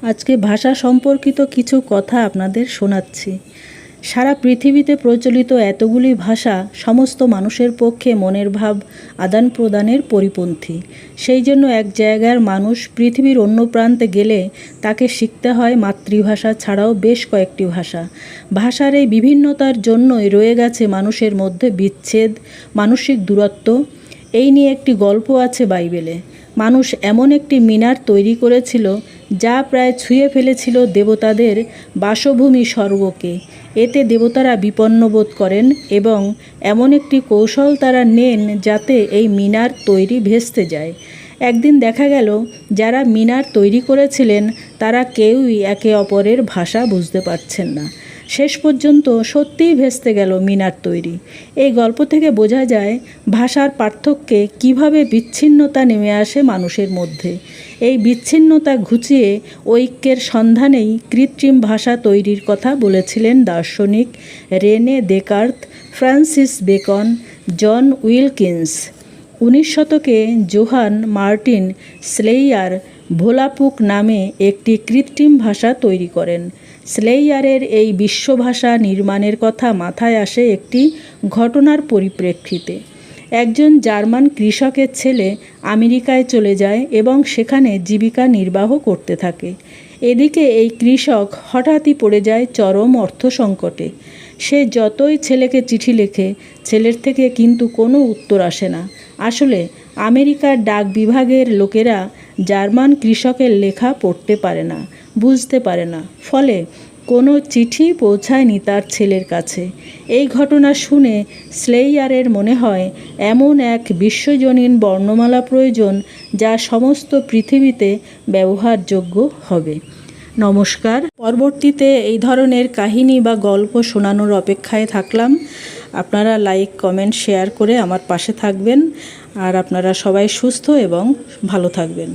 আজকে ভাষা সম্পর্কিত কিছু কথা আপনাদের শোনাচ্ছি। সারা পৃথিবীতে প্রচলিত এতগুলি ভাষা সমস্ত মানুষের পক্ষে মনের ভাব আদান প্রদানের পরিপন্থী। সেই জন্য এক জায়গার মানুষ পৃথিবীর অন্য প্রান্তে গেলে তাকে শিখতে হয় মাতৃভাষা ছাড়াও বেশ কয়েকটি ভাষা। ভাষার এই বিভিন্নতার জন্যই রয়ে গেছে মানুষের মধ্যে বিচ্ছেদ, মানসিক দূরত্ব। এই নিয়ে একটি গল্প আছে বাইবেলে। মানুষ এমন একটি মিনার তৈরি করেছিল যা প্রায় ছুঁয়ে ফেলেছিল দেবতাদের বাসভূমি স্বর্গকে। এতে দেবতারা বিপন্ন বোধ করেন এবং এমন একটি কৌশল তারা নেন যাতে এই মিনার তৈরি ভেস্তে যায়। একদিন দেখা গেল যারা মিনার তৈরি করেছিলেন তারা কেউই একে অপরের ভাষা বুঝতে পারছেন না। শেষ পর্যন্ত সত্যিই ভেস্তে গেল মিনার তৈরি। এই গল্প থেকে বোঝা যায় ভাষার পার্থক্যে কিভাবে বিচ্ছিন্নতা নেমে আসে মানুষের মধ্যে। এই বিচ্ছিন্নতা ঘুচিয়ে ঐক্যের সন্ধানেই কৃত্রিম ভাষা তৈরির কথা বলেছিলেন দার্শনিক রেনে দেকার্ত, ফ্রান্সিস বেকন, জন উইলকিন্স। 19 শতকে জোহান মার্টিন স্লেইয়ার ভোলাপুক নামে একটি কৃত্রিম ভাষা তৈরি করেন। স্লেইয়ারের এই বিশ্বভাষা নির্মাণের কথা মাথায় আসে একটি ঘটনার পরিপ্রেক্ষিতে। একজন জার্মান কৃষকের ছেলে আমেরিকায় চলে যায় এবং সেখানে জীবিকা নির্বাহ করতে থাকে। এদিকে এই কৃষক হঠাৎই পড়ে যায় চরম অর্থ সংকটে। সে যতই ছেলেকে চিঠি লেখে, ছেলের থেকে কিন্তু কোনো উত্তর আসে না। আসলে আমেরিকার ডাক বিভাগের লোকেরা জার্মান কৃষকের লেখা পড়তে পারে না, বুঝতে পারে না, ফলে কোনো চিঠি পৌঁছায়নি তার ছেলের কাছে। এই ঘটনা শুনে স্লেইয়ারের মনে হয় এমন এক বিশ্বজনীন বর্ণমালা প্রয়োজন যা সমস্ত পৃথিবীতে ব্যবহারযোগ্য হবে। নমস্কার। পরবর্তীতে এই ধরনের কাহিনী বা গল্প শোনানোর অপেক্ষায় থাকলাম। আপনারা লাইক, কমেন্ট, শেয়ার করে আমার পাশে থাকবেন। আর আপনারা সবাই সুস্থ এবং ভালো থাকবেন।